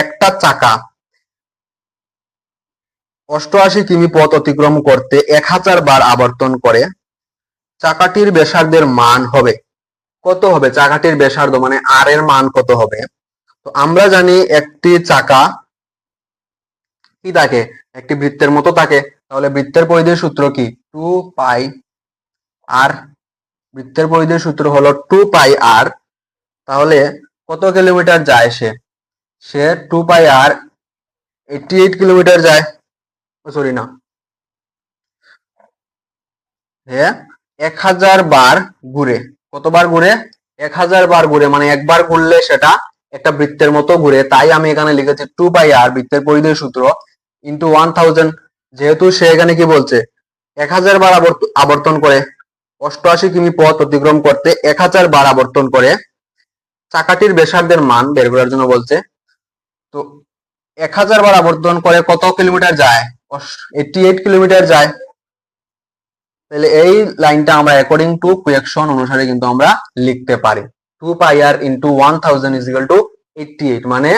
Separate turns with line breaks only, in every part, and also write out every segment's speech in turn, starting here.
একটা চাকা 88 কিমি পথ অতিক্রম করতে 1000 বার আবর্তন করে, চাকাটির ব্যাসার্ধের মান হবে কত হবে? চাকাটির ব্যাসার্ধ মানে আর এর মান কত হবে? তো আমরা জানি একটি চাকা কি থাকে, একটি বৃত্তের মতো থাকে। তাহলে বৃত্তের পরিধির সূত্র কি? 2 পাই আর। বৃত্তের পরিধির সূত্র হলো 2 পাই আর। তাহলে কত কিলোমিটার যায় সে 2 পাই আর 88 কিলোমিটার যায়। সরি না, হ্যাঁ 1000 বার ঘুরে। কতবার ঘুরে? 1000 বার ঘুরে, মানে একবার ঘুরলে সেটা একটা বৃত্তের মতো ঘুরে। তাই আমি এখানে লিখেছি 2 পাই আর বৃত্তের পরিধির সূত্র ইন্টু 1000। যেহেতু সে এখানে কি বলছে 1000 বার আবর্তন করে, 88 কিমি পথ অতিক্রম করতে 1000 বার আবর্তন করে, চাকাটির ব্যাসার্ধের মান বের করার জন্য বলছে। তো 1000 বার আবর্তন করে কত কিলোমিটার যায়? 88 কিলোমিটার যায়। তাহলে এই লাইনটা আমরা অ্যাকর্ডিং টু কোয়েকশন অনুসারে কিন্তু আমরা লিখতে পারি 2 পাই আর ইন্টু 1000 ইজ ইকুয়াল টু 88, মানে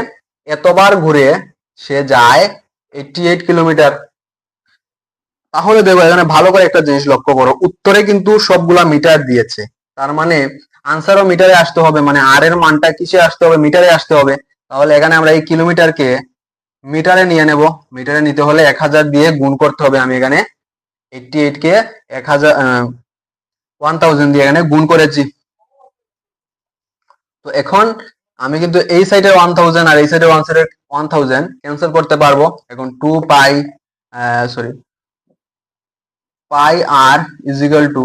এতবার ঘুরে সে যায় 88 কিলোমিটার। তাহলে দেখো এখানে ভালো করে একটা জিনিস লক্ষ্য করো, উত্তরে কিন্তু সবগুলা মিটার দিয়েছে, তার মানে আনসারও মিটারে আসতে হবে, মানে আর এর মানটা কিসে আসতে হবে? মিটারে আসতে হবে। তাহলে এখানে আমরা এই কিলোমিটারকে মিটারে নিয়ে নেব। মিটারে নিতে হলে 1000 দিয়ে গুণ করতে হবে। আমি এখানে 88 কে 1000 দিয়ে এখানে গুণ করেছি। তো এখন আমি কিন্তু এই সাইডে 1000 আর এই সাইডে 1000 ক্যান্সেল করতে পারবো। এখন 2 pi sorry pi r is equal to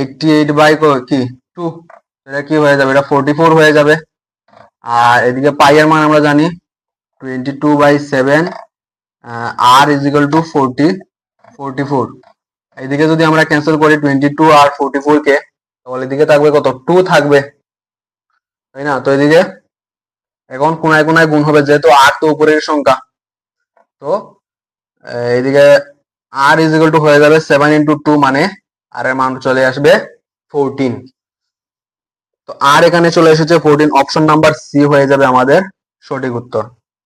88 by কি 2, এটা কি হয়ে যাবে? এটা 44 হয়ে যাবে। আর এদিকে পাই এর মান আমরা জানি 22/7 আর ইজ ইকুয়াল টু 44। এদিকে যদি আমরা ক্যান্সেল করি 22 আর 44 কে, তাহলে এদিকে থাকবে কত? 2 থাকবে, তাই না? তো এদিকে এখন কোনায় কোনায় গুণ হবে, যেহেতু আর তো উপরের সংখ্যা। তো এইদিকে আর ইজ ইকুয়াল টু হয়ে যাবে 7 ইন্টু 2, মানে আর এর মান চলে আসবে 14। তো আর এখানে চলে এসেছে 14, অপশন নাম্বার সি হয়ে যাবে আমাদের সঠিক উত্তর।